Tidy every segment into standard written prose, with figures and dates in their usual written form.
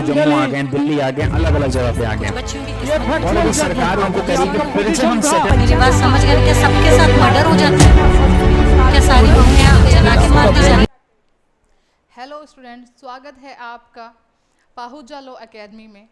जम्मू आ गए, दिल्ली आ गए, अलग अलग जगह पे आ गए, और अगर सरकार उनको कहेगी कि फिर से हम मेरी बात समझ गए? क्या सबके साथ मर्डर हो जाता है? क्या सारी बहुएं जला के मार दी जाती? हेलो स्टूडेंट, स्वागत है आपका पाहुजा लॉ एकेडमी में।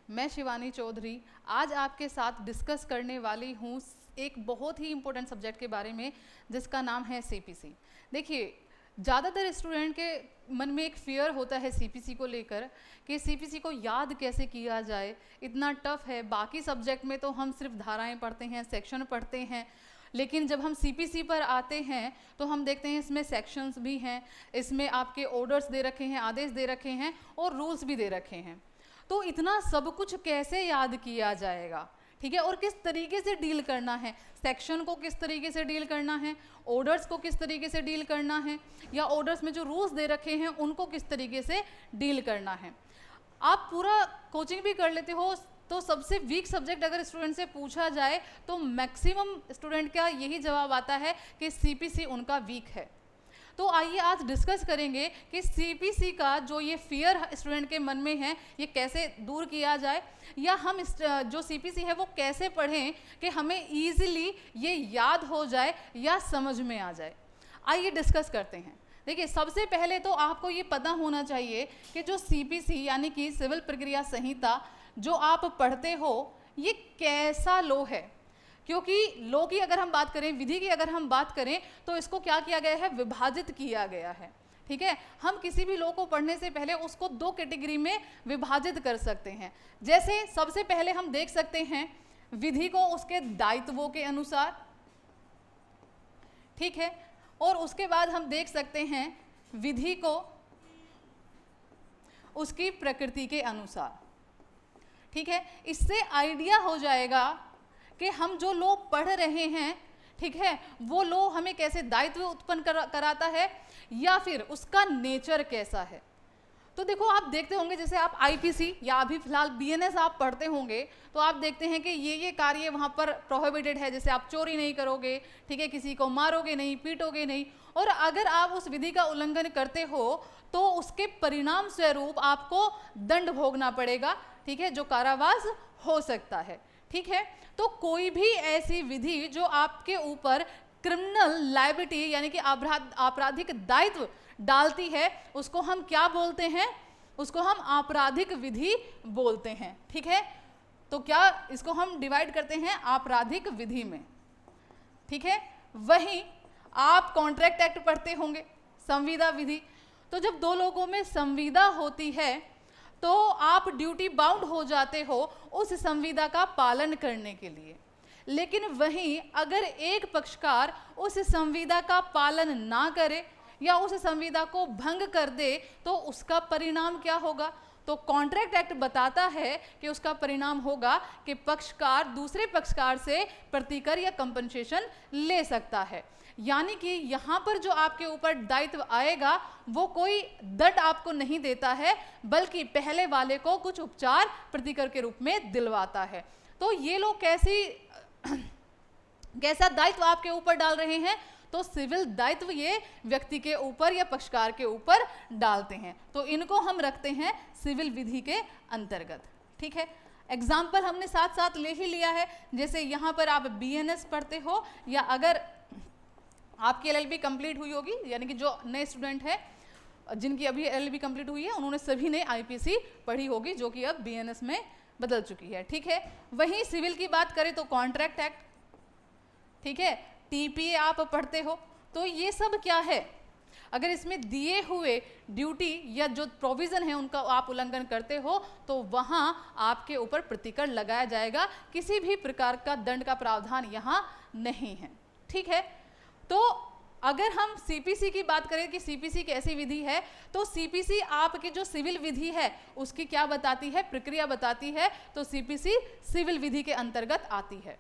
मैं शिवानी चौधरी आज आपके साथ डिस्कस करने वाली हूँ एक बहुत ही इम्पोर्टेंट सब्जेक्ट के बारे में जिसका नाम है सीपीसी। देखिए, ज़्यादातर स्टूडेंट के मन में एक फियर होता है सीपीसी को लेकर कि सीपीसी को याद कैसे किया जाए, इतना टफ है। बाकी सब्जेक्ट में तो हम सिर्फ धाराएं पढ़ते हैं, सेक्शन पढ़ते हैं, लेकिन जब हम सीपीसी पर आते हैं तो हम देखते हैं इसमें सेक्शंस भी हैं, इसमें आपके ऑर्डर्स दे रखे हैं, आदेश दे रखे हैं और रूल्स भी दे रखे हैं। तो इतना सब कुछ कैसे याद किया जाएगा, ठीक है, और किस तरीके से डील करना है, सेक्शन को किस तरीके से डील करना है, ऑर्डर्स को किस तरीके से डील करना है, या ऑर्डर्स में जो रूल्स दे रखे हैं उनको किस तरीके से डील करना है। आप पूरा कोचिंग भी कर लेते हो तो सबसे वीक सब्जेक्ट अगर स्टूडेंट से पूछा जाए तो मैक्सिमम स्टूडेंट का यही जवाब आता है कि सीपीसी उनका वीक है। तो आइए आज डिस्कस करेंगे कि सीपीसी का जो ये फियर स्टूडेंट के मन में है ये कैसे दूर किया जाए, या हम जो सीपीसी है वो कैसे पढ़ें कि हमें ईजिली ये याद हो जाए या समझ में आ जाए। आइए डिस्कस करते हैं। देखिए, सबसे पहले तो आपको ये पता होना चाहिए कि जो सीपीसी यानी कि सिविल प्रक्रिया संहिता जो आप पढ़ते हो ये कैसा लॉ है, क्योंकि लॉ की अगर हम बात करें, विधि की अगर हम बात करें तो इसको क्या किया गया है, विभाजित किया गया है। ठीक है, हम किसी भी लॉ को पढ़ने से पहले उसको दो कैटेगरी में विभाजित कर सकते हैं। जैसे सबसे पहले हम देख सकते हैं विधि को उसके दायित्वों के अनुसार, ठीक है, और उसके बाद हम देख सकते हैं विधि को उसकी प्रकृति के अनुसार। ठीक है, इससे आइडिया हो जाएगा कि हम जो लॉ पढ़ रहे हैं, ठीक है, वो लॉ हमें कैसे दायित्व उत्पन्न कराता है या फिर उसका नेचर कैसा है। तो देखो, आप देखते होंगे जैसे आप आईपीसी या अभी फिलहाल बीएनएस आप पढ़ते होंगे तो आप देखते हैं कि ये कार्य वहाँ पर प्रोहिबिटेड है। जैसे आप चोरी नहीं करोगे, ठीक है, किसी को मारोगे नहीं, पीटोगे नहीं, और अगर आप उस विधि का उल्लंघन करते हो तो उसके परिणाम स्वरूप आपको दंड भोगना पड़ेगा, ठीक है, जो कारावास हो सकता है। ठीक है, तो कोई भी ऐसी विधि जो आपके ऊपर क्रिमिनल लायबिलिटी यानी कि आपराधिक दायित्व डालती है उसको हम क्या बोलते हैं, उसको हम आपराधिक विधि बोलते हैं। ठीक है, तो क्या इसको हम डिवाइड करते हैं आपराधिक विधि में। ठीक है, वहीं आप कॉन्ट्रैक्ट एक्ट पढ़ते होंगे, संविदा विधि। तो जब दो लोगों में संविदा होती है तो आप ड्यूटी बाउंड हो जाते हो उस संविदा का पालन करने के लिए, लेकिन वहीं अगर एक पक्षकार उस संविदा का पालन ना करे या उस संविदा को भंग कर दे तो उसका परिणाम क्या होगा। तो कॉन्ट्रैक्ट एक्ट बताता है कि उसका परिणाम होगा कि पक्षकार दूसरे पक्षकार से प्रतिकर या कंपनसेशन ले सकता है। यानी कि यहाँ पर जो आपके ऊपर दायित्व आएगा वो कोई दंड आपको नहीं देता है, बल्कि पहले वाले को कुछ उपचार प्रतिकर के रूप में दिलवाता है। तो ये लोग कैसा दायित्व आपके ऊपर डाल रहे हैं, तो सिविल दायित्व ये व्यक्ति के ऊपर या पक्षकार के ऊपर डालते हैं, तो इनको हम रखते हैं सिविल विधि के अंतर्गत। ठीक है, एग्जाम्पल हमने साथ साथ ले ही लिया है। जैसे यहाँ पर आप बीएनएस पढ़ते हो या अगर आपकी एलएलबी कंप्लीट हुई होगी, यानी कि जो नए स्टूडेंट है जिनकी अभी एलएलबी कंप्लीट हुई है उन्होंने सभी ने आईपीसी पढ़ी होगी जो कि अब बीएनएस में बदल चुकी है। ठीक है, वहीं सिविल की बात करें तो कॉन्ट्रैक्ट एक्ट, ठीक है, टीपीए आप पढ़ते हो। तो ये सब क्या है, अगर इसमें दिए हुए ड्यूटी या जो प्रोविजन है उनका आप उल्लंघन करते हो तो वहां आपके ऊपर प्रतिकर लगाया जाएगा, किसी भी प्रकार का दंड का प्रावधान यहाँ नहीं है। ठीक है, तो अगर हम सीपीसी की बात करें कि सीपीसी कैसी विधि है, तो सीपीसी आपकी जो सिविल विधि है उसकी क्या बताती है, प्रक्रिया बताती है। तो सीपीसी सिविल विधि के अंतर्गत आती है।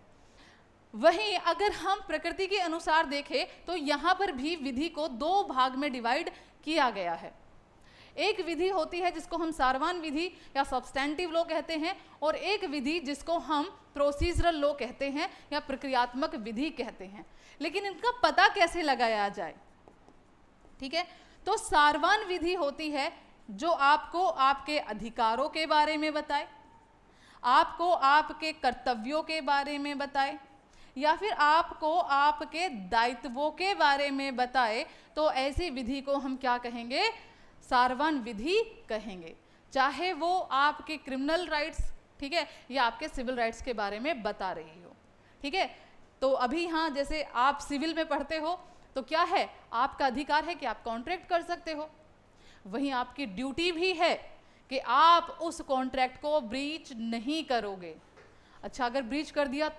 वहीं अगर हम प्रकृति के अनुसार देखें तो यहाँ पर भी विधि को दो भाग में डिवाइड किया गया है। एक विधि होती है जिसको हम सारवान विधि या सब्सटेंटिव लॉ कहते हैं, और एक विधि जिसको हम प्रोसीजरल लॉ कहते हैं या प्रक्रियात्मक विधि कहते हैं। लेकिन इनका पता कैसे लगाया जाए, ठीक है, तो सारवान विधि होती है जो आपको आपके अधिकारों के बारे में बताए, आपको आपके कर्तव्यों के बारे में बताए, या फिर आपको आपके दायित्वों के बारे में बताए, तो ऐसी विधि को हम क्या कहेंगे? सारवान विधि कहेंगे। चाहे वो आपके क्रिमिनल राइट्स, ठीक है, या आपके सिविल राइट्स के बारे में बता रही हो, ठीक है। तो अभी हाँ, जैसे आप सिविल में पढ़ते हो तो क्या है, आपका अधिकार है कि आप कॉन्ट्रैक्ट कर सकते हो, वहीं आपकी ड्यूटी भी है कि आप उस कॉन्ट्रैक्ट को ब्रीच नहीं करोगे। अच्छा, अगर ब्रीच कर दिया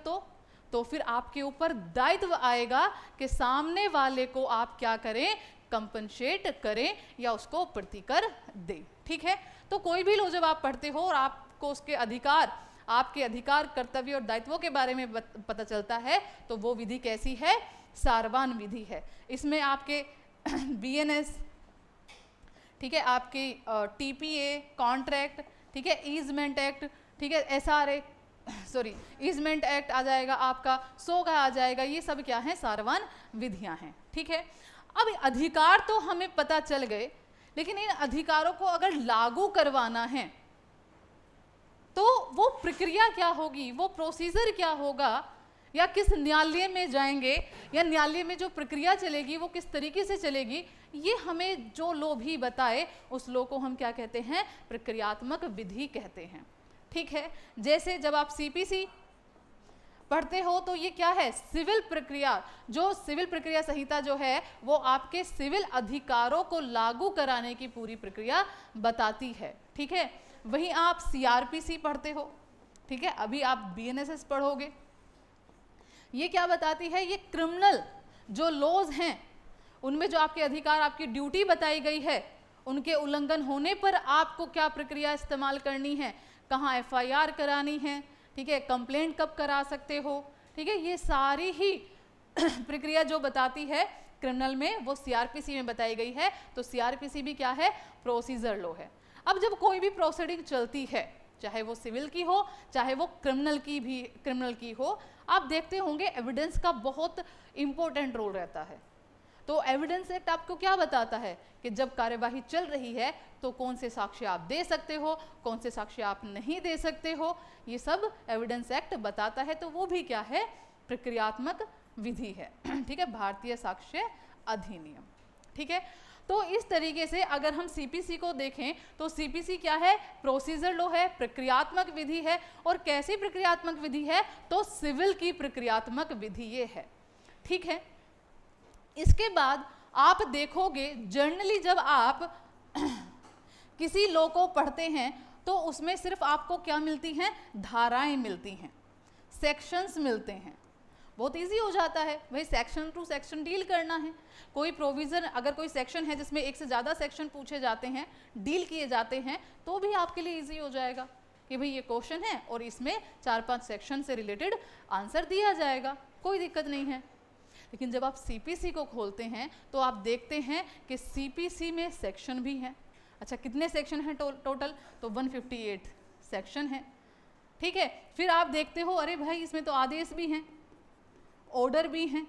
तो फिर आपके ऊपर दायित्व आएगा कि सामने वाले को आप क्या करें? कंपनसेट करें या उसको प्रतिकर दें, ठीक है। तो कोई भी लो जब आप पढ़ते हो और आपको उसके अधिकार, आपके अधिकार, कर्तव्य और दायित्वों के बारे में पता चलता है, तो वो विधि कैसी है? सारवान विधि है। इसमें आपके बीएनएस, ठीक है, आपकी टीपीए, कॉन्ट्रैक्ट, ठीक है, ईजमेंट एक्ट, ठीक है, एसआरए, सॉरी ईजमेंट एक्ट आ जाएगा आपका, सोगा आ जाएगा, ये सब क्या है? सारवान विधियां हैं, ठीक है। अब अधिकार तो हमें पता चल गए, लेकिन इन अधिकारों को अगर लागू करवाना है तो वो प्रक्रिया क्या होगी, वो प्रोसीजर क्या होगा, या किस न्यायालय में जाएंगे, या न्यायालय में जो प्रक्रिया चलेगी वो किस तरीके से चलेगी, ये हमें जो लो भी बताए उस लो को हम क्या कहते हैं? प्रक्रियात्मक विधि कहते हैं, ठीक है। जैसे जब आप सीपीसी पढ़ते हो तो ये क्या है? सिविल प्रक्रिया, जो सिविल प्रक्रिया संहिता जो है वो आपके सिविल अधिकारों को लागू कराने की पूरी प्रक्रिया बताती है, ठीक है। वहीं आप सीआरपीसी पढ़ते हो, ठीक है, अभी आप बीएनएसएस पढ़ोगे, ये क्या बताती है? ये क्रिमिनल जो लॉज हैं उनमें जो आपके अधिकार, आपकी ड्यूटी बताई गई है, उनके उल्लंघन होने पर आपको क्या प्रक्रिया इस्तेमाल करनी है, कहाँ एफआईआर करानी है, ठीक है, कंप्लेंट कब करा सकते हो, ठीक है, ये सारी ही प्रक्रिया जो बताती है क्रिमिनल में वो सीआरपीसी में बताई गई है। तो सीआरपीसी भी क्या है? प्रोसीजर लॉ है। अब जब कोई भी प्रोसीडिंग चलती है, चाहे वो सिविल की हो चाहे वो क्रिमिनल की हो, आप देखते होंगे एविडेंस का बहुत इंपॉर्टेंट रोल रहता है। तो एविडेंस एक्ट आपको क्या बताता है कि जब कार्यवाही चल रही है तो कौन से साक्ष्य आप दे सकते हो, कौन से साक्ष्य आप नहीं दे सकते हो, ये सब एविडेंस एक्ट बताता है। तो वो भी क्या है? प्रक्रियात्मक विधि है, ठीक है, भारतीय साक्ष्य अधिनियम, ठीक है। तो इस तरीके से अगर हम सीपीसी को देखें तो सीपीसी क्या है? प्रोसीजर लॉ है, प्रक्रियात्मक विधि है। और कैसी प्रक्रियात्मक विधि है? तो सिविल की प्रक्रियात्मक विधि ये है, ठीक है। इसके बाद आप देखोगे जनरली जब आप किसी लॉ को पढ़ते हैं तो उसमें सिर्फ आपको क्या मिलती हैं? धाराएं मिलती हैं, सेक्शंस मिलते हैं। बहुत इजी हो जाता है भाई, सेक्शन टू सेक्शन डील करना है। कोई प्रोविज़न, अगर कोई सेक्शन है जिसमें एक से ज़्यादा सेक्शन पूछे जाते हैं, डील किए जाते हैं, तो भी आपके लिए इजी हो जाएगा कि भाई ये क्वेश्चन है और इसमें 4-5 सेक्शन से रिलेटेड आंसर दिया जाएगा, कोई दिक्कत नहीं है। लेकिन जब आप सीपीसी को खोलते हैं तो आप देखते हैं कि सीपीसी में सेक्शन भी हैं। अच्छा, कितने सेक्शन हैं टोटल? तो 158 सेक्शन हैं, ठीक है। फिर आप देखते हो अरे भाई इसमें तो आदेश भी हैं, ऑर्डर भी हैं।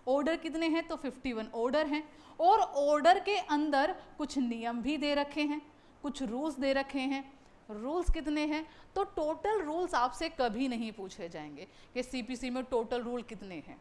ऑर्डर कितने हैं? तो 51 ऑर्डर हैं। और ऑर्डर के अंदर कुछ नियम भी दे रखे हैं, कुछ रूल्स दे रखे हैं। रूल्स कितने हैं? तो टोटल रूल्स आपसे कभी नहीं पूछे जाएंगे कि सीपीसी में टोटल रूल कितने हैं।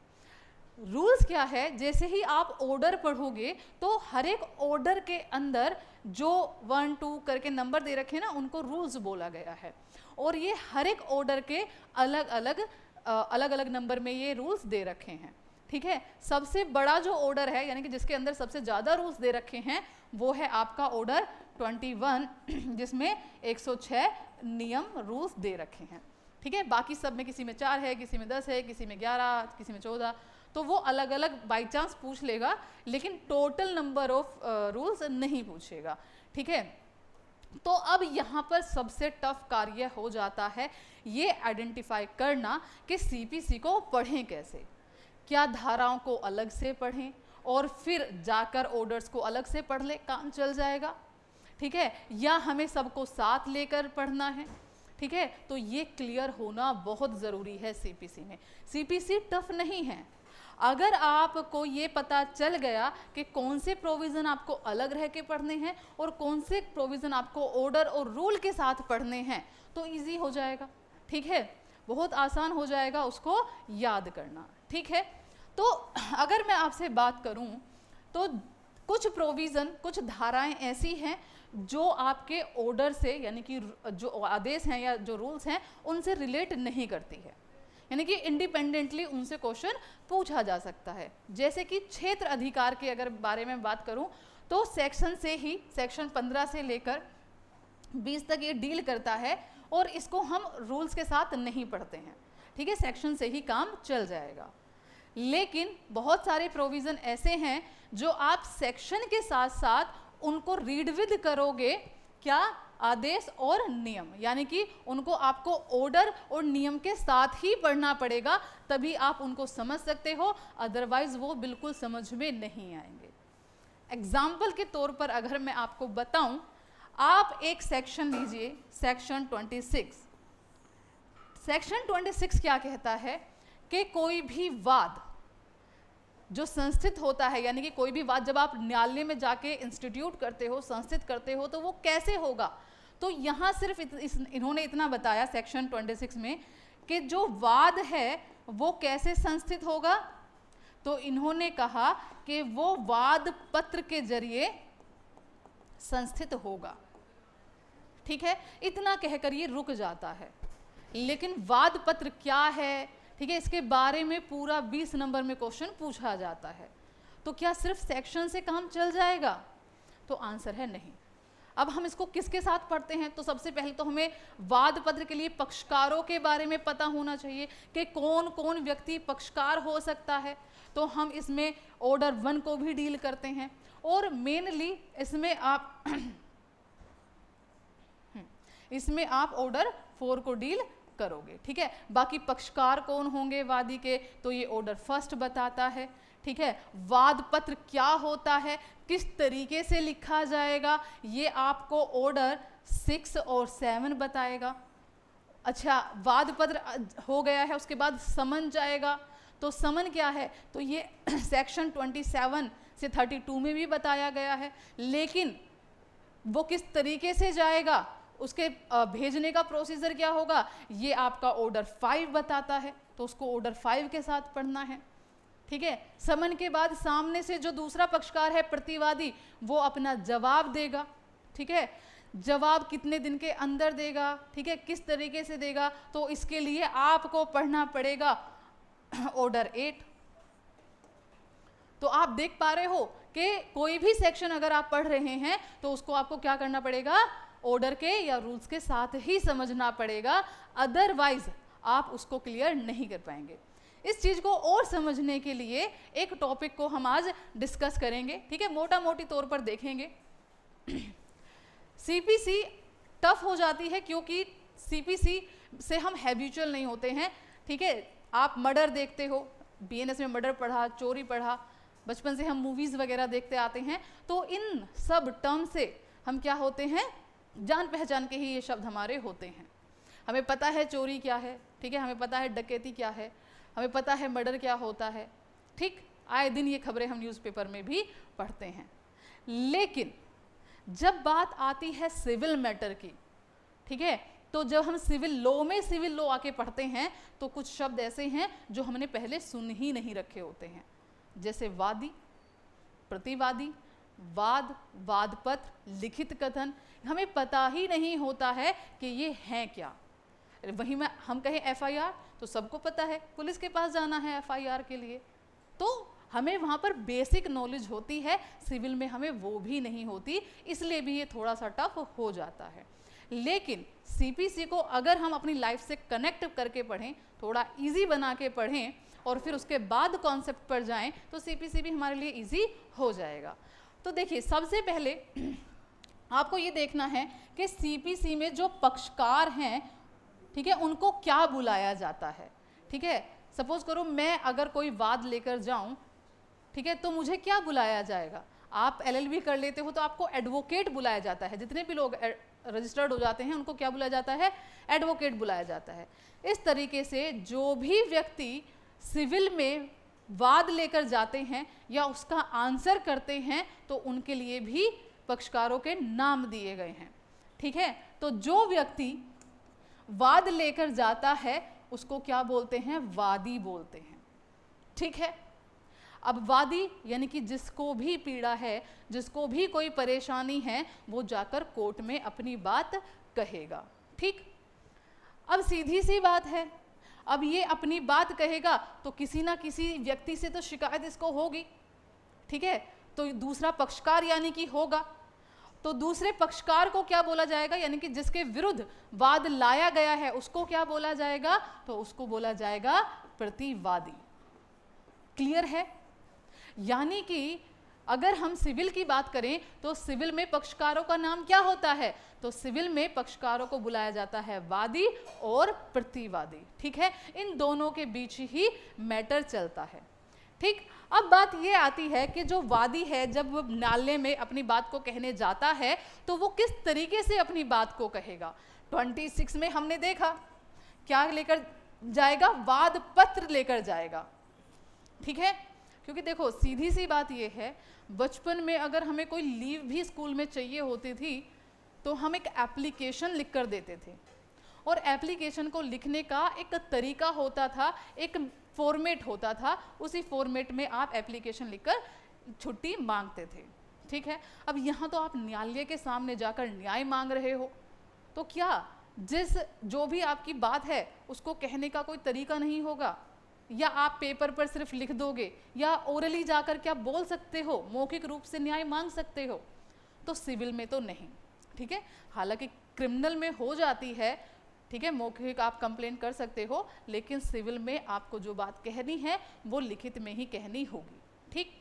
रूल्स क्या है? जैसे ही आप ऑर्डर पढ़ोगे तो हर एक ऑर्डर के अंदर जो 1, 2 करके नंबर दे रखे हैं ना, उनको रूल्स बोला गया है। और ये हर एक ऑर्डर के अलग अलग नंबर में ये रूल्स दे रखे हैं, ठीक है। सबसे बड़ा जो ऑर्डर है, यानी कि जिसके अंदर सबसे ज़्यादा रूल्स दे रखे हैं, वो है आपका ऑर्डर 21, जिसमें 106 नियम रूल्स दे रखे हैं, ठीक है। बाकी सब में किसी में 4 है, किसी में 10 है, किसी में 11, किसी में 14, तो वो अलग अलग बाई चांस पूछ लेगा, लेकिन टोटल नंबर ऑफ रूल्स नहीं पूछेगा, ठीक है। तो अब यहाँ पर सबसे टफ कार्य हो जाता है ये आइडेंटिफाई करना कि सीपीसी को पढ़ें कैसे। क्या धाराओं को अलग से पढ़ें और फिर जाकर ऑर्डर्स को अलग से पढ़ ले, काम चल जाएगा, ठीक है, या हमें सबको साथ लेकर पढ़ना है, ठीक है। तो ये क्लियर होना बहुत ज़रूरी है सीपीसी में। सीपीसी टफ नहीं है, अगर आपको ये पता चल गया कि कौन से प्रोविज़न आपको अलग रह के पढ़ने हैं और कौन से प्रोविज़न आपको ऑर्डर और रूल के साथ पढ़ने हैं, तो इजी हो जाएगा, ठीक है, बहुत आसान हो जाएगा उसको याद करना, ठीक है। तो अगर मैं आपसे बात करूं तो कुछ प्रोविज़न, कुछ धाराएं ऐसी हैं जो आपके ऑर्डर से, यानी कि जो आदेश हैं या जो रूल्स हैं उनसे रिलेट नहीं करती है, यानी कि इंडिपेंडेंटली उनसे क्वेश्चन पूछा जा सकता है। जैसे कि क्षेत्र अधिकार के अगर बारे में बात करूं तो सेक्शन से ही, सेक्शन 15 से लेकर 20 तक ये डील करता है और इसको हम रूल्स के साथ नहीं पढ़ते हैं, ठीक है, सेक्शन से ही काम चल जाएगा। लेकिन बहुत सारे प्रोविज़न ऐसे हैं जो आप सेक्शन के साथ साथ उनको रीड विद करोगे, क्या, आदेश और नियम, यानी कि उनको आपको ऑर्डर और नियम के साथ ही पढ़ना पड़ेगा, तभी आप उनको समझ सकते हो, अदरवाइज वो बिल्कुल समझ में नहीं आएंगे। एग्जाम्पल के तौर पर अगर मैं आपको बताऊं, आप एक सेक्शन लीजिए, सेक्शन 26। सेक्शन 26 क्या कहता है कि कोई भी वाद जो संस्थित होता है, यानी कि कोई भी वाद जब आप न्यायालय में जाके इंस्टीट्यूट करते हो, संस्थित करते हो, तो वो कैसे होगा। तो यहाँ सिर्फ इन्होंने इतना बताया सेक्शन 26 में कि जो वाद है वो कैसे संस्थित होगा, तो इन्होंने कहा कि वो वाद पत्र के जरिए संस्थित होगा, ठीक है। इतना कहकर ये रुक जाता है, लेकिन वाद पत्र क्या है, ठीक है, इसके बारे में पूरा 20 नंबर में क्वेश्चन पूछा जाता है। तो क्या सिर्फ सेक्शन से काम चल जाएगा, तो आंसर है नहीं। अब हम इसको किसके साथ पढ़ते हैं, तो सबसे पहले तो हमें वाद पत्र के लिए पक्षकारों के बारे में पता होना चाहिए कि कौन कौन व्यक्ति पक्षकार हो सकता है। तो हम इसमें ऑर्डर 1 को भी डील करते हैं और मेनली इसमें आप ऑर्डर 4 को डील करोगे, ठीक है। बाकी पक्षकार कौन होंगे वादी के, तो ये ऑर्डर 1 बताता है, ठीक है। वाद पत्र क्या होता है, किस तरीके से लिखा जाएगा, ये आपको ऑर्डर 6 और 7 बताएगा। अच्छा, वाद पत्र हो गया है, उसके बाद समन जाएगा, तो समन क्या है, तो ये सेक्शन 27 से 32 में भी बताया गया है, लेकिन वो किस तरीके से जाएगा, उसके भेजने का प्रोसीजर क्या होगा, ये आपका ऑर्डर 5 बताता है, तो उसको ऑर्डर 5 के साथ पढ़ना है, ठीक है। समन के बाद सामने से जो दूसरा पक्षकार है प्रतिवादी, वो अपना जवाब देगा, ठीक है। जवाब कितने दिन के अंदर देगा, ठीक है, किस तरीके से देगा, तो इसके लिए आपको पढ़ना पड़ेगा ऑर्डर 8। तो आप देख पा रहे हो कि कोई भी सेक्शन अगर आप पढ़ रहे हैं तो उसको आपको क्या करना पड़ेगा, ऑर्डर के या रूल्स के साथ ही समझना पड़ेगा, अदरवाइज आप उसको क्लियर नहीं कर पाएंगे। इस चीज़ को और समझने के लिए एक टॉपिक को हम आज डिस्कस करेंगे, ठीक है, मोटा मोटी तौर पर देखेंगे। सीपीसी टफ हो जाती है क्योंकि सीपीसी से हम हैबिचुअल नहीं होते हैं, ठीक है। आप मर्डर देखते हो, बीएनएस में मर्डर पढ़ा, चोरी पढ़ा, बचपन से हम मूवीज़ वगैरह देखते आते हैं, तो इन सब टर्म से हम क्या होते हैं, जान पहचान के ही ये शब्द हमारे होते हैं। हमें पता है चोरी क्या है, ठीक है, हमें पता है डकैती क्या है, हमें पता है मर्डर क्या होता है, ठीक, आए दिन ये खबरें हम न्यूज़पेपर में भी पढ़ते हैं। लेकिन जब बात आती है सिविल मैटर की, ठीक है, तो जब हम सिविल लॉ में सिविल लॉ आके पढ़ते हैं तो कुछ शब्द ऐसे हैं जो हमने पहले सुन ही नहीं रखे होते हैं, जैसे वादी, प्रतिवादी, वाद, वादपत्र, लिखित कथन, हमें पता ही नहीं होता है कि ये हैं क्या। वहीं में हम कहें एफआईआर, तो सबको पता है पुलिस के पास जाना है एफआईआर के लिए, तो हमें वहाँ पर बेसिक नॉलेज होती है, सिविल में हमें वो भी नहीं होती, इसलिए भी ये थोड़ा सा टफ हो जाता है। लेकिन सीपीसी को अगर हम अपनी लाइफ से कनेक्ट करके पढ़ें, थोड़ा इजी बना के पढ़ें और फिर उसके बाद कॉन्सेप्ट पर जाएं, तो सीपीसी भी हमारे लिए इजी हो जाएगा। तो देखिए, सबसे पहले आपको ये देखना है कि सीपीसी में जो पक्षकार हैं, ठीक है, उनको क्या बुलाया जाता है, ठीक है। सपोज करो मैं अगर कोई वाद लेकर जाऊं, ठीक है, तो मुझे क्या बुलाया जाएगा, आप एलएलबी कर लेते हो तो आपको एडवोकेट बुलाया जाता है, जितने भी लोग रजिस्टर्ड हो जाते हैं उनको क्या बुलाया जाता है, एडवोकेट बुलाया जाता है। इस तरीके से जो भी व्यक्ति सिविल में वाद लेकर जाते हैं या उसका आंसर करते हैं तो उनके लिए भी पक्षकारों के नाम दिए गए हैं। ठीक है, तो जो व्यक्ति वाद लेकर जाता है उसको क्या बोलते हैं? वादी बोलते हैं। ठीक है, अब वादी यानी कि जिसको भी पीड़ा है, जिसको भी कोई परेशानी है, वो जाकर कोर्ट में अपनी बात कहेगा। ठीक, अब सीधी सी बात है, अब ये अपनी बात कहेगा तो किसी ना किसी व्यक्ति से तो शिकायत इसको होगी। ठीक है, तो दूसरा पक्षकार यानी कि होगा, तो दूसरे पक्षकार को क्या बोला जाएगा? यानी कि जिसके विरुद्ध वाद लाया गया है उसको क्या बोला जाएगा? तो उसको बोला जाएगा प्रतिवादी। क्लियर है? यानी कि अगर हम सिविल की बात करें तो सिविल में पक्षकारों का नाम क्या होता है? तो सिविल में पक्षकारों को बुलाया जाता है वादी और प्रतिवादी। ठीक है, इन दोनों के बीच ही मैटर चलता है। ठीक, अब बात ये आती है कि जो वादी है जब वो न्यायालय में अपनी बात को कहने जाता है तो वो किस तरीके से अपनी बात को कहेगा। 26 में हमने देखा क्या लेकर जाएगा? वाद पत्र लेकर जाएगा। ठीक है, क्योंकि देखो सीधी सी बात ये है, बचपन में अगर हमें कोई लीव भी स्कूल में चाहिए होती थी तो हम एक एप्लीकेशन लिख कर देते थे, और एप्लीकेशन को लिखने का एक तरीका होता था, एक फॉर्मेट होता था, उसी फॉर्मेट में आप एप्लीकेशन लिखकर छुट्टी मांगते थे। ठीक है, अब यहाँ तो आप न्यायालय के सामने जाकर न्याय मांग रहे हो, तो क्या जो भी आपकी बात है उसको कहने का कोई तरीका नहीं होगा? या आप पेपर पर सिर्फ लिख दोगे, या ओरली जाकर क्या बोल सकते हो, मौखिक रूप से न्याय मांग सकते हो? तो सिविल में तो नहीं। ठीक है, हालांकि क्रिमिनल में हो जाती है, ठीक है, मौखिक आप कंप्लेंट कर सकते हो, लेकिन सिविल में आपको जो बात कहनी है वो लिखित में ही कहनी होगी। ठीक,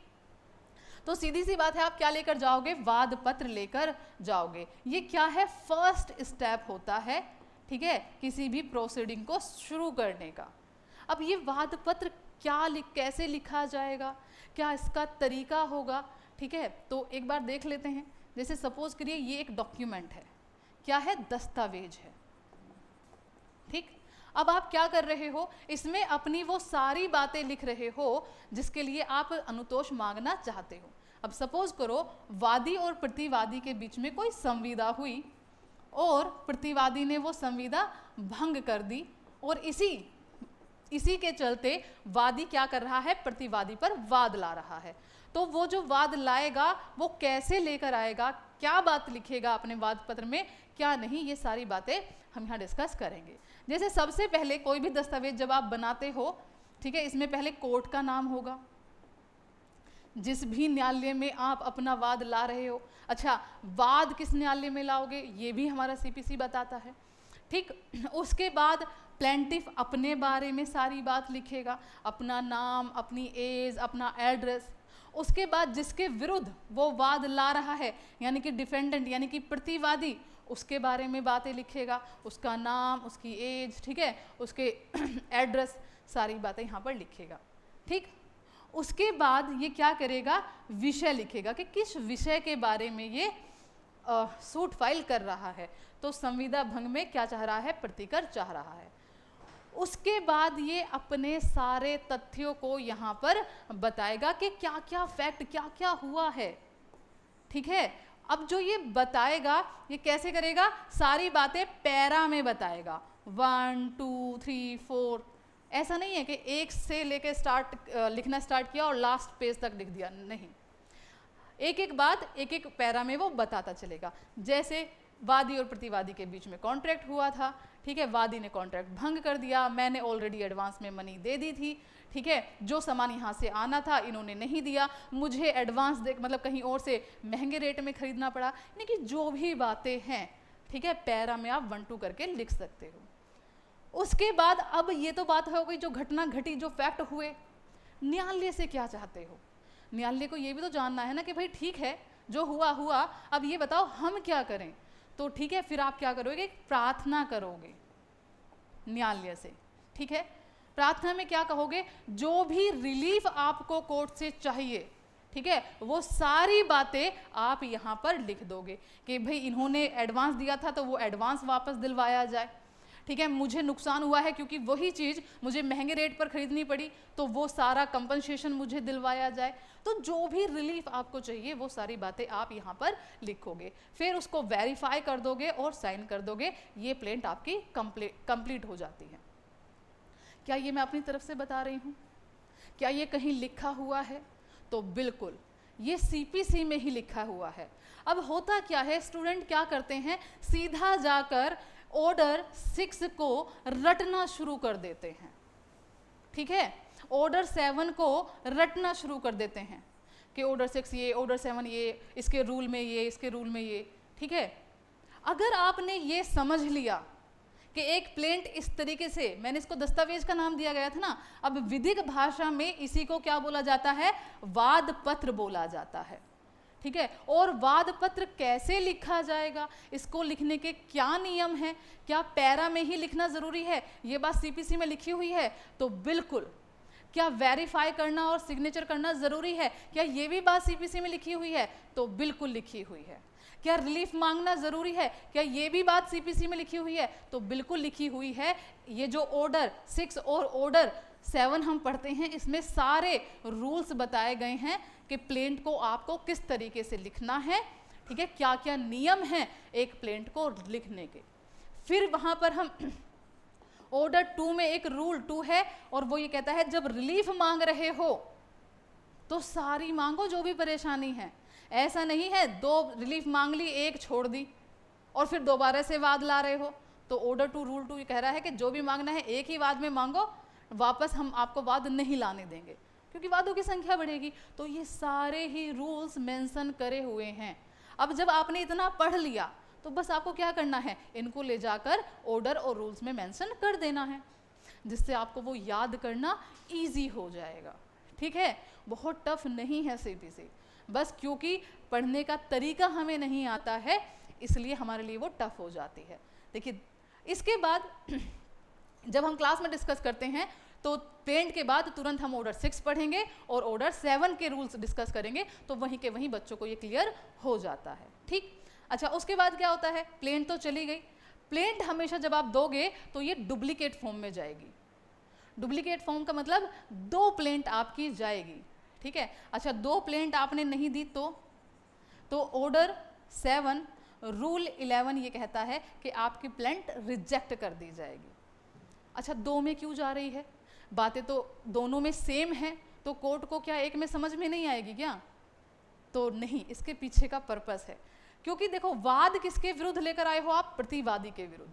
तो सीधी सी बात है, आप क्या लेकर जाओगे? वाद पत्र लेकर जाओगे। ये क्या है? फर्स्ट स्टेप होता है, ठीक है, किसी भी प्रोसीडिंग को शुरू करने का। अब ये वाद पत्र कैसे लिखा जाएगा, क्या इसका तरीका होगा? ठीक है, तो एक बार देख लेते हैं। जैसे सपोज करिए ये एक डॉक्यूमेंट है, क्या है? दस्तावेज है। ठीक, अब आप क्या कर रहे हो? इसमें अपनी वो सारी बातें लिख रहे हो जिसके लिए आप अनुतोष मांगना चाहते हो। अब सपोज करो वादी और प्रतिवादी के बीच में कोई संविदा हुई और प्रतिवादी ने वो संविदा भंग कर दी, और इसी के चलते वादी क्या कर रहा है? प्रतिवादी पर वाद ला रहा है। तो वो जो वाद लाएगा वो कैसे लेकर आएगा, क्या बात लिखेगा अपने वाद पत्र में, क्या नहीं, ये सारी बातें हम यहाँ डिस्कस करेंगे। जैसे सबसे पहले कोई भी दस्तावेज जब आप बनाते हो, ठीक है, इसमें पहले कोर्ट का नाम होगा, जिस भी न्यायालय में आप अपना वाद ला रहे हो। अच्छा, वाद किस न्यायालय में लाओगे ये भी हमारा सीपीसी बताता है। ठीक, उसके बाद प्लेंटिफ अपने बारे में सारी बात लिखेगा, अपना नाम, अपनी एज, अपना एड्रेस। उसके बाद जिसके विरुद्ध वो वाद ला रहा है यानी कि डिफेंडेंट यानी कि प्रतिवादी, उसके बारे में बातें लिखेगा, उसका नाम, उसकी एज, ठीक है, उसके एड्रेस, सारी बातें यहाँ पर लिखेगा। ठीक, उसके बाद ये क्या करेगा? विषय लिखेगा कि किस विषय के बारे में ये सूट फाइल कर रहा है। तो संविदा भंग में क्या चाह रहा है? प्रतिकर चाह रहा है। उसके बाद ये अपने सारे तथ्यों को यहाँ पर बताएगा कि क्या क्या फैक्ट, क्या क्या हुआ है। ठीक है, अब जो ये बताएगा ये कैसे करेगा? सारी बातें पैरा में बताएगा, 1 2 3 4। ऐसा नहीं है कि एक से लेके लिखना स्टार्ट किया और लास्ट पेज तक लिख दिया, नहीं, एक एक बात एक एक पैरा में वो बताता चलेगा। जैसे वादी और प्रतिवादी के बीच में कॉन्ट्रैक्ट हुआ था, ठीक है, वादी ने कॉन्ट्रैक्ट भंग कर दिया, मैंने ऑलरेडी एडवांस में मनी दे दी थी, ठीक है, जो सामान यहाँ से आना था इन्होंने नहीं दिया, मुझे एडवांस दे मतलब कहीं और से महंगे रेट में खरीदना पड़ा, यानी कि जो भी बातें हैं, ठीक है, पैरा में आप 1 2 करके लिख सकते हो। उसके बाद अब ये तो बात हो गई जो घटना घटी, जो फैक्ट हुए। न्यायालय से क्या चाहते हो? न्यायालय को ये भी तो जानना है ना कि भाई ठीक है जो हुआ हुआ, अब ये बताओ हम क्या करें। तो ठीक है, फिर आप क्या करोगे? प्रार्थना करोगे न्यायालय से। ठीक है, प्रार्थना में क्या कहोगे? जो भी रिलीफ आपको कोर्ट से चाहिए, ठीक है, वो सारी बातें आप यहाँ पर लिख दोगे कि भाई इन्होंने एडवांस दिया था तो वो एडवांस वापस दिलवाया जाए, ठीक है, मुझे नुकसान हुआ है क्योंकि वही चीज़ मुझे महंगे रेट पर खरीदनी पड़ी, तो वो सारा कंपनसेशन मुझे दिलवाया जाए। तो जो भी रिलीफ आपको चाहिए वो सारी बातें आप यहाँ पर लिखोगे, फिर उसको वेरीफाई कर दोगे और साइन कर दोगे, ये प्लेंट आपकी कंप्लीट हो जाती है। क्या ये मैं अपनी तरफ से बता रही हूँ? क्या ये कहीं लिखा हुआ है? तो बिल्कुल, ये सीपीसी में ही लिखा हुआ है। अब होता क्या है, स्टूडेंट क्या करते हैं, सीधा जाकर ऑर्डर 6 को रटना शुरू कर देते हैं। ठीक है, ऑर्डर 7 को रटना शुरू कर देते हैं कि ऑर्डर 6 ये, ऑर्डर 7 ये, इसके रूल में ये, इसके रूल में ये। ठीक है, अगर आपने ये समझ लिया कि एक प्लेंट इस तरीके से, मैंने इसको दस्तावेज का नाम दिया गया था ना, अब विधिक भाषा में इसी को क्या बोला जाता है, वाद पत्र बोला जाता है। ठीक है, और वाद पत्र कैसे लिखा जाएगा, इसको लिखने के क्या नियम हैं, क्या पैरा में ही लिखना जरूरी है, ये बात सीपीसी में लिखी हुई है? तो बिल्कुल। क्या वेरीफाई करना और सिग्नेचर करना जरूरी है, क्या ये भी बात सीपीसी में लिखी हुई है? तो बिल्कुल लिखी हुई है। क्या रिलीफ मांगना जरूरी है, क्या ये भी बात सीपीसी में लिखी हुई है? तो बिल्कुल लिखी हुई है। ये जो ऑर्डर 6 और ऑर्डर 7 हम पढ़ते हैं, इसमें सारे रूल्स बताए गए हैं कि प्लेंट को आपको किस तरीके से लिखना है। ठीक है, क्या क्या नियम हैं एक प्लेंट को लिखने के। फिर वहां पर हम ऑर्डर 2 में एक रूल 2 है, और वो ये कहता है जब रिलीफ मांग रहे हो तो सारी मांगो जो भी परेशानी है। ऐसा नहीं है 2 रिलीफ मांग ली, 1 छोड़ दी और फिर दोबारा से वाद ला रहे हो। तो ऑर्डर 2 रूल 2 ये कह रहा है कि जो भी मांगना है एक ही वाद में मांगो, वापस हम आपको वाद नहीं लाने देंगे क्योंकि वादों की संख्या बढ़ेगी। तो ये सारे ही रूल्स मेंशन करे हुए हैं। अब जब आपने इतना पढ़ लिया तो बस आपको क्या करना है, इनको ले जाकर ऑर्डर और रूल्स में मेंशन कर देना है, जिससे आपको वो याद करना ईजी हो जाएगा। ठीक है, बहुत टफ नहीं है सीपीसी, बस क्योंकि पढ़ने का तरीका हमें नहीं आता है इसलिए हमारे लिए वो टफ हो जाती है। देखिए, इसके बाद जब हम क्लास में डिस्कस करते हैं तो प्लेंट के बाद तुरंत हम ऑर्डर 6 पढ़ेंगे और ऑर्डर 7 के रूल्स डिस्कस करेंगे, तो वहीं के वहीं बच्चों को ये क्लियर हो जाता है। ठीक, अच्छा, उसके बाद क्या होता है, प्लेंट तो चली गई। प्लेंट हमेशा जब आप दोगे तो ये डुप्लीकेट फॉर्म में जाएगी। डुप्लीकेट फॉर्म का मतलब 2 प्लेंट आपकी जाएगी। ठीक है, अच्छा, 2 प्लेंट आपने नहीं दी तो ऑर्डर 7 रूल 11 ये कहता है कि आपकी प्लेंट रिजेक्ट कर दी जाएगी। अच्छा, 2 में क्यों जा रही है, बातें तो दोनों में सेम है, तो कोर्ट को क्या एक में समझ में नहीं आएगी क्या? तो नहीं, इसके पीछे का पर्पस है, क्योंकि देखो वाद किसके विरुद्ध लेकर आए हो आप, प्रतिवादी के विरुद्ध।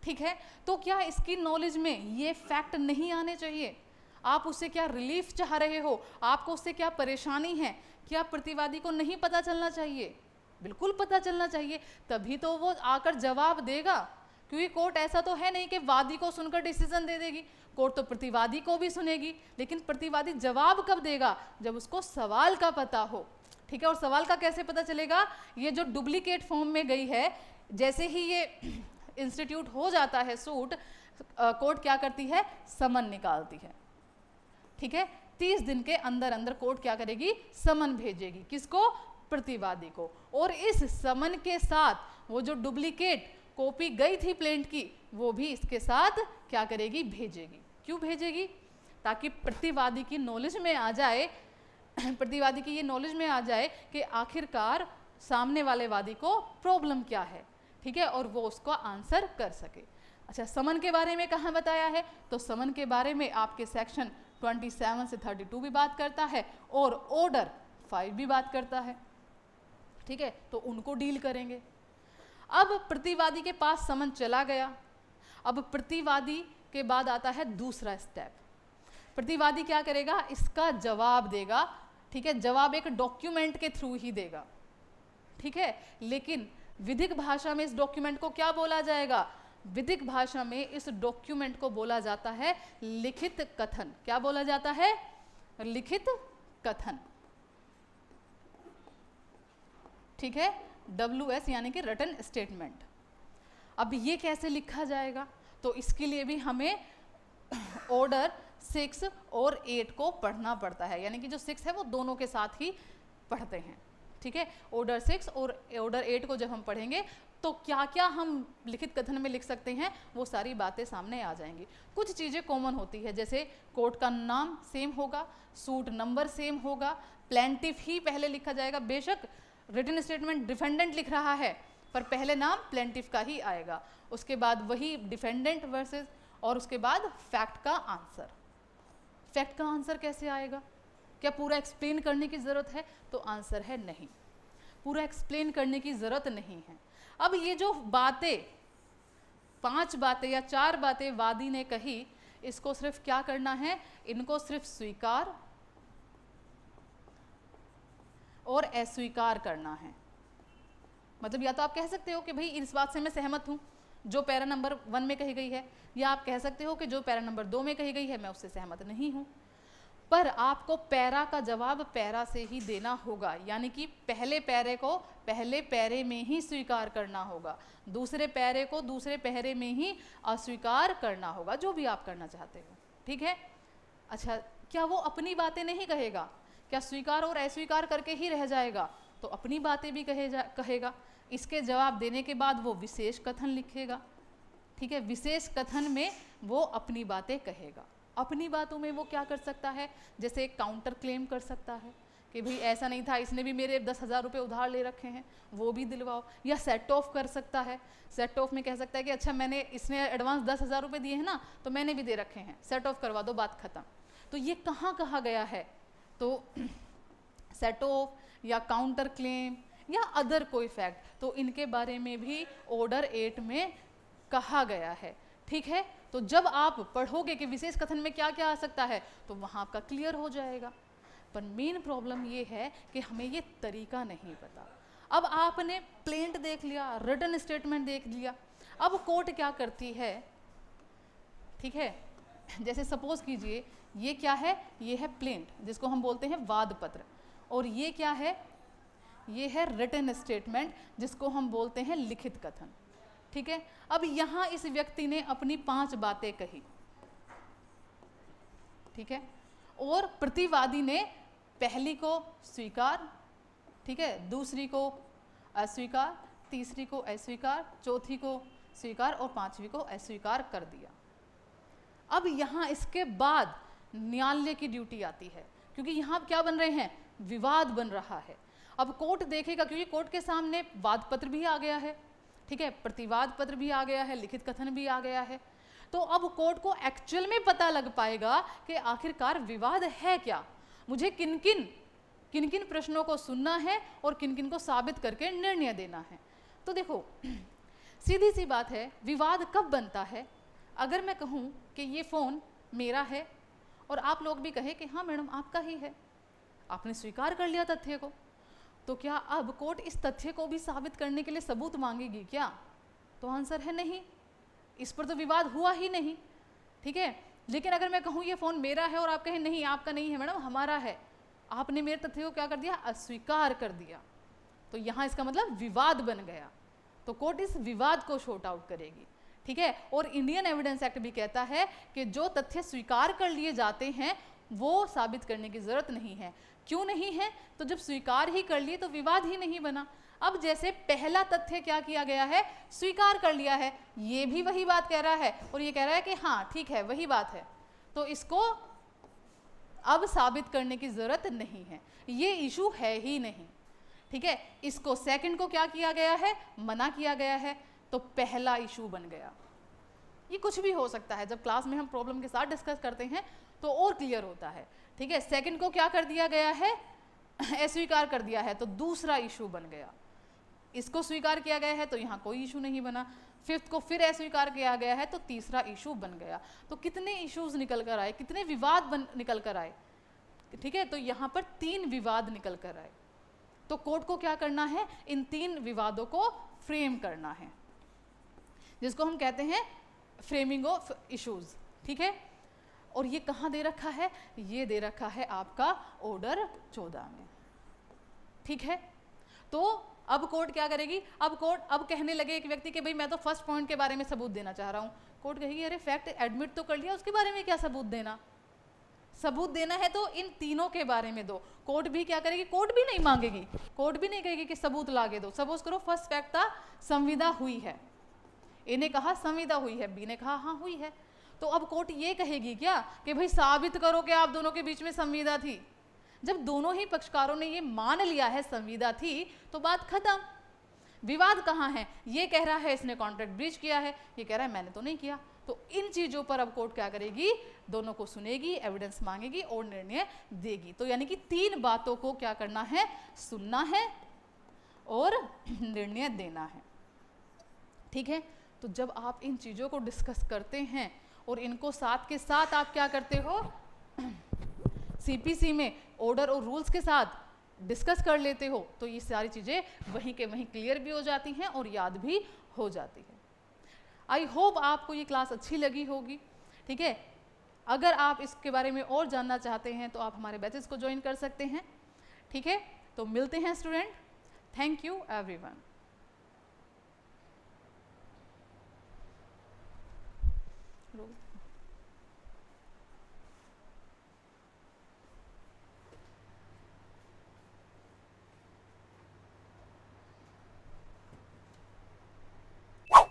ठीक है, तो क्या इसकी नॉलेज में ये फैक्ट नहीं आने चाहिए? आप उससे क्या रिलीफ चाह रहे हो, आपको उससे क्या परेशानी है, क्या प्रतिवादी को नहीं पता चलना चाहिए? बिल्कुल पता चलना चाहिए, तभी तो वो आकर जवाब देगा। क्योंकि कोर्ट ऐसा तो है नहीं कि वादी को सुनकर डिसीजन दे देगी, कोर्ट तो प्रतिवादी को भी सुनेगी, लेकिन प्रतिवादी जवाब कब देगा, जब उसको सवाल का पता हो। ठीक है, और सवाल का कैसे पता चलेगा, ये जो डुप्लीकेट फॉर्म में गई है, जैसे ही ये इंस्टीट्यूट हो जाता है सूट, कोर्ट क्या करती है, समन निकालती है। ठीक है, 30 दिन के अंदर अंदर कोर्ट क्या करेगी, समन भेजेगी, किसको, प्रतिवादी को। और इस समन के साथ वो जो डुप्लीकेट कॉपी गई थी प्लेंट की, वो भी इसके साथ क्या करेगी, भेजेगी। क्यों भेजेगी, ताकि प्रतिवादी की नॉलेज में आ जाए, प्रतिवादी की ये नॉलेज में आ जाए कि आखिरकार सामने वाले वादी को प्रॉब्लम क्या है। ठीक है, और वो उसको आंसर कर सके। अच्छा, समन के बारे में कहाँ बताया है, तो समन के बारे में आपके सेक्शन 27 से 32 भी बात करता है और ऑर्डर 5 भी बात करता है। ठीक है, तो उनको डील करेंगे। अब प्रतिवादी के पास समन चला गया, अब प्रतिवादी के बाद आता है दूसरा स्टेप। प्रतिवादी क्या करेगा, इसका जवाब देगा। ठीक है, जवाब एक डॉक्यूमेंट के थ्रू ही देगा। ठीक है, लेकिन विधिक भाषा में इस डॉक्यूमेंट को क्या बोला जाएगा, विधिक भाषा में इस डॉक्यूमेंट को बोला जाता है लिखित कथन। क्या बोला जाता है, लिखित कथन। ठीक है, WS यानी कि रिटन स्टेटमेंट। अब ये कैसे लिखा जाएगा, तो इसके लिए भी हमें ऑर्डर 6 और 8 को पढ़ना पड़ता है, यानी कि जो 6 है वो दोनों के साथ ही पढ़ते हैं। ठीक है, ऑर्डर 6 और ऑर्डर 8 को जब हम पढ़ेंगे तो क्या क्या हम लिखित कथन में लिख सकते हैं वो सारी बातें सामने आ जाएंगी। कुछ चीज़ें कॉमन होती है, जैसे कोर्ट का नाम सेम होगा, सूट नंबर सेम होगा, प्लेंटिफ ही पहले लिखा जाएगा। बेशक रिटन स्टेटमेंट डिफेंडेंट लिख रहा है पर पहले नाम प्लेंटिफ का ही आएगा, उसके बाद वही डिफेंडेंट वर्सेस, और उसके बाद फैक्ट का आंसर। फैक्ट का आंसर कैसे आएगा? क्या पूरा एक्सप्लेन करने की ज़रूरत है? तो आंसर है नहीं, पूरा एक्सप्लेन करने की ज़रूरत नहीं है। अब ये जो बातें, 5 बातें या 4 बातें वादी ने कही, इसको सिर्फ क्या करना है, इनको सिर्फ स्वीकार और अस्वीकार करना है। मतलब या तो आप कह सकते हो कि भाई इस बात से मैं सहमत हूँ जो पैरा नंबर 1 में कही गई है, या आप कह सकते हो कि जो पैरा नंबर 2 में कही गई है मैं उससे सहमत नहीं हूँ। पर आपको पैरा का जवाब पैरा से ही देना होगा, यानी कि पहले पैरे को पहले पैरे में ही स्वीकार करना होगा, दूसरे पैरे को दूसरे पैरे में ही अस्वीकार करना होगा, जो भी आप करना चाहते हो। ठीक है? अच्छा, क्या वो अपनी बातें नहीं कहेगा? क्या स्वीकार और अस्वीकार करके ही रह जाएगा? तो अपनी बातें भी कहेगा। इसके जवाब देने के बाद वो विशेष कथन लिखेगा। ठीक है? विशेष कथन में वो अपनी बातें कहेगा। अपनी बातों में वो क्या कर सकता है, जैसे काउंटर क्लेम कर सकता है कि भाई ऐसा नहीं था, इसने भी मेरे 10,000 रुपये उधार ले रखे हैं, वो भी दिलवाओ। या सेट ऑफ कर सकता है। सेट ऑफ में कह सकता है कि अच्छा मैंने, इसने एडवांस 10,000 रुपये दिए हैं ना, तो मैंने भी दे रखे हैं, सेट ऑफ करवा दो, बात खत्म। तो ये कहाँ कहा गया है? तो सेट ऑफ या काउंटर क्लेम या अदर कोई फैक्ट, तो इनके बारे में भी ऑर्डर 8 में कहा गया है। ठीक है? तो जब आप पढ़ोगे कि विशेष कथन में क्या क्या आ सकता है, तो वहाँ आपका क्लियर हो जाएगा। पर मेन प्रॉब्लम ये है कि हमें ये तरीका नहीं पता। अब आपने प्लेंट देख लिया, रिटन स्टेटमेंट देख लिया, अब कोर्ट क्या करती है? ठीक है? जैसे सपोज कीजिए ये क्या है, ये है प्लेंट जिसको हम बोलते हैं वाद पत्र, और ये क्या है, ये है रिटन स्टेटमेंट जिसको हम बोलते हैं लिखित कथन। ठीक है? अब यहाँ इस व्यक्ति ने अपनी 5 बातें कही। ठीक है? और प्रतिवादी ने पहली को स्वीकार, ठीक है, दूसरी को अस्वीकार, तीसरी को अस्वीकार, चौथी को स्वीकार और 5वीं को अस्वीकार कर दिया। अब यहाँ इसके बाद न्यायालय की ड्यूटी आती है, क्योंकि यहाँ क्या बन रहे हैं, विवाद बन रहा है। अब कोर्ट देखेगा, क्योंकि कोर्ट के सामने वाद पत्र भी आ गया है, ठीक है, प्रतिवाद पत्र भी आ गया है, लिखित कथन भी आ गया है। तो अब कोर्ट को एक्चुअल में पता लग पाएगा कि आखिरकार विवाद है क्या, मुझे किन किन प्रश्नों को सुनना है और किन किन को साबित करके निर्णय देना है। तो देखो सीधी सी बात है, विवाद कब बनता है? अगर मैं कहूँ कि ये फ़ोन मेरा है और आप लोग भी कहे कि हाँ मैडम आपका ही है, आपने स्वीकार कर लिया तथ्य को, तो क्या अब कोर्ट इस तथ्य को भी साबित करने के लिए सबूत मांगेगी क्या? तो आंसर है नहीं, इस पर तो विवाद हुआ ही नहीं। ठीक है? लेकिन अगर मैं कहूँ ये फ़ोन मेरा है और आप कहें नहीं आपका नहीं है मैडम हमारा है, आपने मेरे तथ्य को क्या कर दिया, अस्वीकार कर दिया, तो यहाँ इसका मतलब विवाद बन गया। तो कोर्ट इस विवाद को शॉर्ट आउट करेगी। ठीक है? और इंडियन एविडेंस एक्ट भी कहता है कि जो तथ्य स्वीकार कर लिए जाते हैं वो साबित करने की ज़रूरत नहीं है। क्यों नहीं है? तो जब स्वीकार ही कर लिए तो विवाद ही नहीं बना। अब जैसे पहला तथ्य क्या किया गया है, स्वीकार कर लिया है, ये भी वही बात कह रहा है और ये कह रहा है कि हाँ ठीक है वही बात है, तो इसको अब साबित करने की ज़रूरत नहीं है, ये इशू है ही नहीं। ठीक है? इसको सेकंड को क्या किया गया है, मना किया गया है, तो पहला इशू बन गया। ये कुछ भी हो सकता है, जब क्लास में हम प्रॉब्लम के साथ डिस्कस करते हैं तो और क्लियर होता है। ठीक है? सेकंड को क्या कर दिया गया है, अस्वीकार कर दिया है, तो दूसरा इशू बन गया। इसको स्वीकार किया गया है तो यहाँ कोई इशू नहीं बना, फिफ्थ को फिर अस्वीकार किया गया है तो तीसरा इशू बन गया। तो कितने इश्यूज निकल कर आए, कितने विवाद निकल कर आए? ठीक है? तो यहाँ पर 3 विवाद निकल कर आए। तो कोर्ट को क्या करना है, इन 3 विवादों को फ्रेम करना है, जिसको हम कहते हैं फ्रेमिंग ऑफ इश्यूज। ठीक है? और ये कहाँ दे रखा है, ये दे रखा है आपका ऑर्डर 14 में। ठीक है? तो अब कोर्ट क्या करेगी, अब कोर्ट अब कहने लगे एक व्यक्ति कि भाई मैं तो फर्स्ट पॉइंट के बारे में सबूत देना चाह रहा हूँ। कोर्ट कहेगी अरे फैक्ट एडमिट तो कर लिया, उसके बारे में क्या सबूत देना। सबूत देना है तो इन तीनों के बारे में दो। कोर्ट भी क्या करेगी, कोर्ट भी नहीं मांगेगी, कोर्ट भी नहीं कहेगी कि सबूत लाके दो। सपोज करो फर्स्ट फैक्ट था संविदा हुई है, ए ने कहा संविदा हुई है, बी ने कहा हाँ हुई है, तो अब कोर्ट ये कहेगी क्या कि भाई साबित करो कि आप दोनों के बीच में संविदा थी। जब दोनों ही पक्षकारों ने ये मान लिया है संविदा थी तो बात खत्म। विवाद कहाँ है, ये कह रहा है इसने कॉन्ट्रैक्ट ब्रीच किया है, ये कह रहा है मैंने तो नहीं किया। तो इन चीजों पर अब कोर्ट क्या करेगी, दोनों को सुनेगी, एविडेंस मांगेगी और निर्णय देगी। तो यानी कि तीन बातों को क्या करना है, सुनना है और निर्णय देना है। ठीक है, तो जब आप इन चीजों को डिस्कस करते हैं और इनको साथ के साथ आप क्या करते हो, सीपीसी में ऑर्डर और रूल्स के साथ डिस्कस कर लेते हो, तो ये सारी चीजें वहीं के वहीं क्लियर भी हो जाती हैं और याद भी हो जाती है। आई होप आपको ये क्लास अच्छी लगी होगी। ठीक है, अगर आप इसके बारे में और जानना चाहते हैं तो आप हमारे बैचेस को ज्वाइन कर सकते हैं। ठीक है, तो मिलते हैं student. Thank you everyone.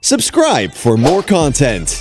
Subscribe for more content.